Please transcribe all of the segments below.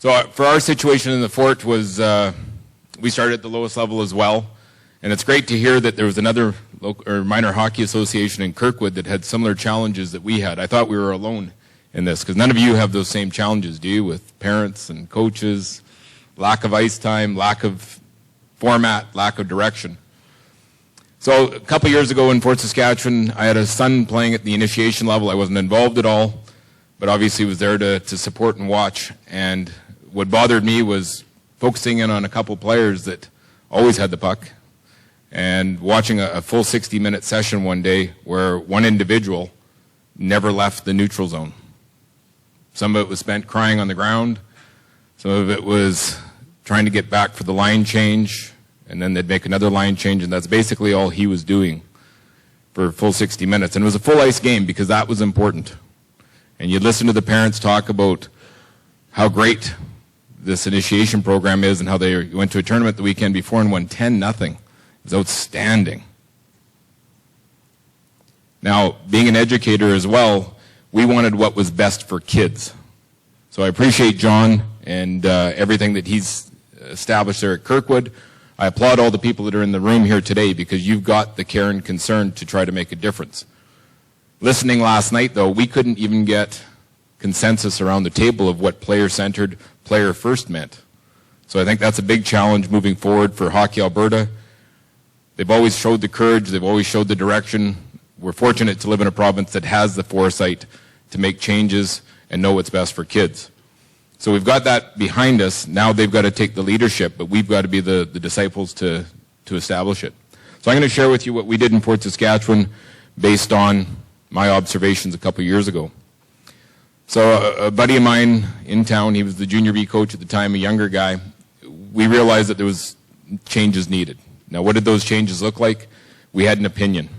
So for our situation in the fort was we started at the lowest level as well. And it's great to hear that there was another local, or minor hockey association in Kirkwood that had similar challenges that we had. I thought we were alone in this because none of you have those same challenges, do you? With parents and coaches, lack of ice time, lack of format, lack of direction. So a couple years ago in Fort Saskatchewan, I had a son playing at the initiation level. I wasn't involved at all, but obviously was there to support and watch. And what bothered me was focusing in on a couple players that always had the puck and watching a full 60-minute session one day where one individual never left the neutral zone. Some of it was spent crying on the ground. Some of it was trying to get back for the line change, and then they'd make another line change, and that's basically all he was doing for a full 60 minutes. And it was a full ice game because that was important. And you'd listen to the parents talk about how great this initiation program is and how they went to a tournament the weekend before and won 10-0. It was outstanding. Now, being an educator as well, we wanted what was best for kids. So I appreciate John and everything that he's established there at Kirkwood. I applaud all the people that are in the room here today because you've got the care and concern to try to make a difference. Listening last night, though, we couldn't even get consensus around the table of what player-centered, player-first meant. So I think that's a big challenge moving forward for Hockey Alberta. They've always showed the courage. They've always showed the direction. We're fortunate to live in a province that has the foresight to make changes and know what's best for kids. So we've got that behind us. Now they've got to take the leadership, but we've got to be the disciples to establish it. So I'm going to share with you what we did in Fort Saskatchewan based on my observations a couple years ago. So a buddy of mine in town, he was the junior B coach at the time, a younger guy. We realized that there was changes needed. Now, what did those changes look like? We had an opinion,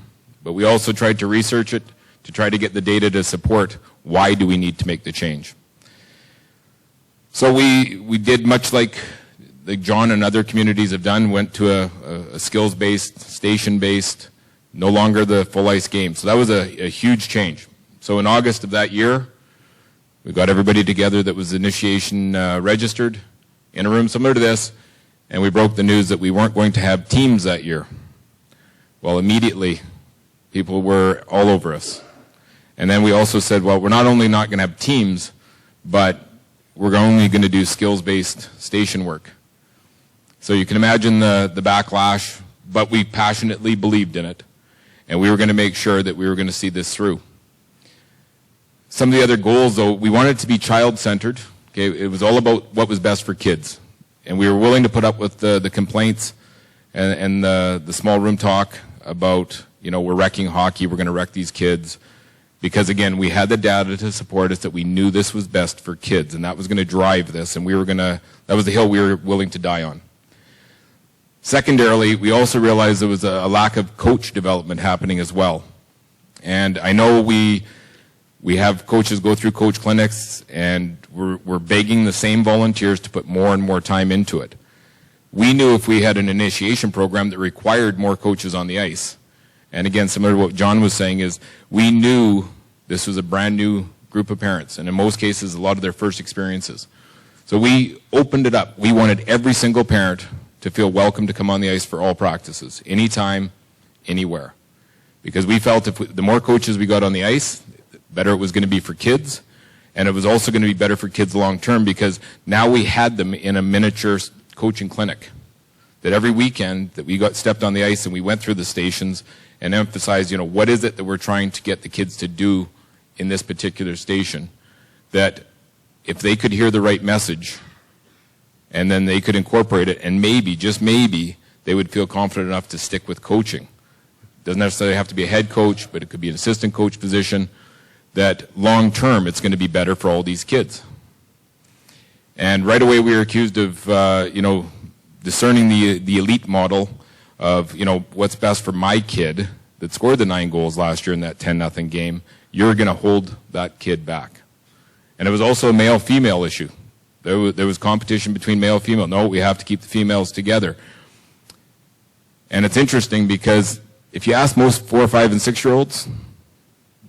but we also tried to research it to try to get the data to support why do we need to make the change. So we did much like John and other communities have done, went to a skills-based, station-based, no longer the full ice game. So that was a huge change. So in August of that year, we got everybody together that was initiation registered in a room similar to this, and we broke the news that we weren't going to have teams that year. Well, immediately, people were all over us. And then we also said, well, we're not only not going to have teams, but we're only going to do skills-based station work. So you can imagine the backlash, but we passionately believed in it, and we were going to make sure that we were going to see this through. Some of the other goals, though, we wanted it to be child-centered. Okay, it was all about what was best for kids. And we were willing to put up with the complaints and the small room talk about, you know, we're wrecking hockey, we're going to wreck these kids. Because, again, we had the data to support us that we knew this was best for kids, and that was going to drive this, and that was the hill we were willing to die on. Secondarily, we also realized there was a lack of coach development happening as well. And I know we have coaches go through coach clinics, and we're begging the same volunteers to put more and more time into it. We knew if we had an initiation program that required more coaches on the ice, and again, similar to what John was saying, is we knew this was a brand new group of parents, and in most cases, a lot of their first experiences. So we opened it up. We wanted every single parent to feel welcome to come on the ice for all practices, anytime, anywhere. Because we felt the more coaches we got on the ice, the better it was going to be for kids, and it was also going to be better for kids long term because now we had them in a miniature coaching clinic. That every weekend that we got stepped on the ice and we went through the stations and emphasized, you know, what is it that we're trying to get the kids to do in this particular station, that if they could hear the right message and then they could incorporate it and maybe, just maybe, they would feel confident enough to stick with coaching. It doesn't necessarily have to be a head coach, but it could be an assistant coach position, that long term it's going to be better for all these kids. And right away we were accused of, discerning the elite model of, what's best for my kid that scored the 9 goals last year in that 10-0 game. You're going to hold that kid back. And it was also a male-female issue. There was competition between male and female. No, we have to keep the females together. And it's interesting because if you ask most 4-, 5-, and 6-year-olds,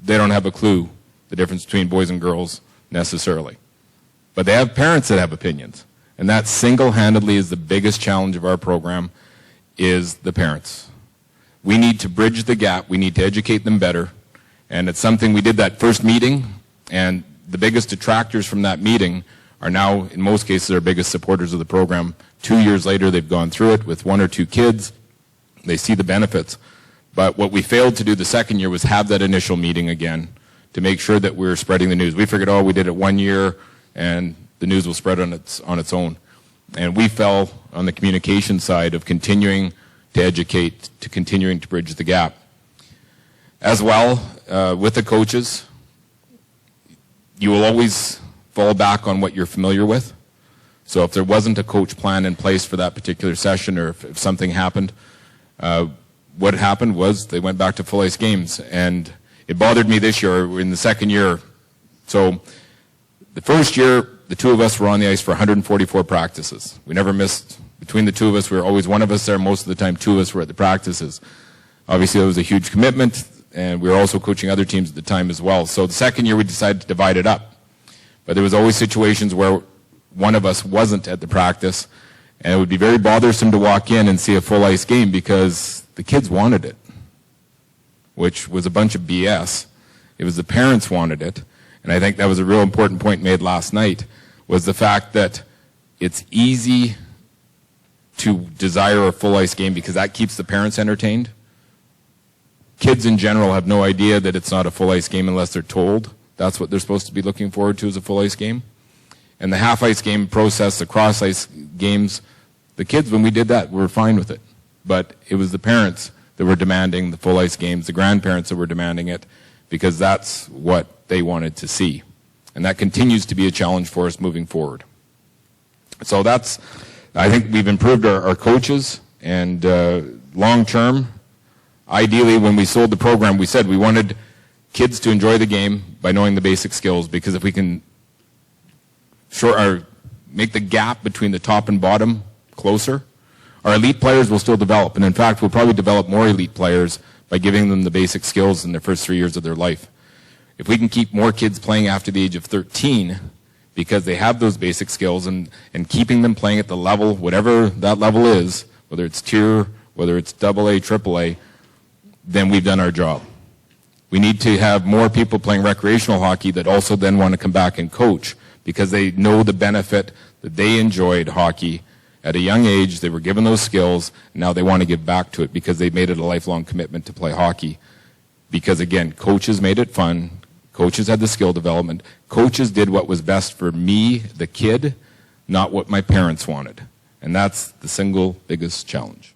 they don't have a clue the difference between boys and girls necessarily. But they have parents that have opinions. And that single-handedly is the biggest challenge of our program, is the parents. We need to bridge the gap. We need to educate them better. And it's something we did that first meeting, and the biggest detractors from that meeting are now, in most cases, our biggest supporters of the program. 2 years later, they've gone through it with 1 or 2 kids. They see the benefits. But what we failed to do the second year was have that initial meeting again to make sure that we're spreading the news. We figured, oh, we did it 1 year, and the news will spread on its own. And we fell on the communication side of continuing to educate, to continuing to bridge the gap. As well, with the coaches, you will always fall back on what you're familiar with. So if there wasn't a coach plan in place for that particular session, or if something happened, what happened was they went back to full ice games. And it bothered me this year, in the second year. So the first year, the 2 of us were on the ice for 144 practices. We never missed, between the 2 of us, we were always one of us there. Most of the time, 2 of us were at the practices. Obviously, it was a huge commitment, and we were also coaching other teams at the time as well. So the second year, we decided to divide it up. But there was always situations where one of us wasn't at the practice, and it would be very bothersome to walk in and see a full ice game because the kids wanted it, which was a bunch of BS. It was the parents wanted it. And I think that was a real important point made last night, was the fact that it's easy to desire a full ice game because that keeps the parents entertained. Kids in general have no idea that it's not a full ice game unless they're told. That's what they're supposed to be looking forward to, is a full ice game. And the half ice game process, the cross ice games, the kids, when we did that, were fine with it. But it was the parents that were demanding the full ice games, the grandparents that were demanding it, because that's what they wanted to see. And that continues to be a challenge for us moving forward. So that's, I think we've improved our coaches, and long term, ideally when we sold the program, we said we wanted kids to enjoy the game by knowing the basic skills, because if we can make the gap between the top and bottom closer, our elite players will still develop. And in fact, we'll probably develop more elite players by giving them the basic skills in their first 3 years of their life. If we can keep more kids playing after the age of 13 because they have those basic skills, and keeping them playing at the level, whatever that level is, whether it's tier, whether it's AA, AAA, then we've done our job. We need to have more people playing recreational hockey that also then want to come back and coach because they know the benefit that they enjoyed hockey at a young age. They were given those skills, and now they want to give back to it because they made it a lifelong commitment to play hockey. Because again, coaches made it fun. Coaches had the skill development. Coaches did what was best for me, the kid, not what my parents wanted. And that's the single biggest challenge.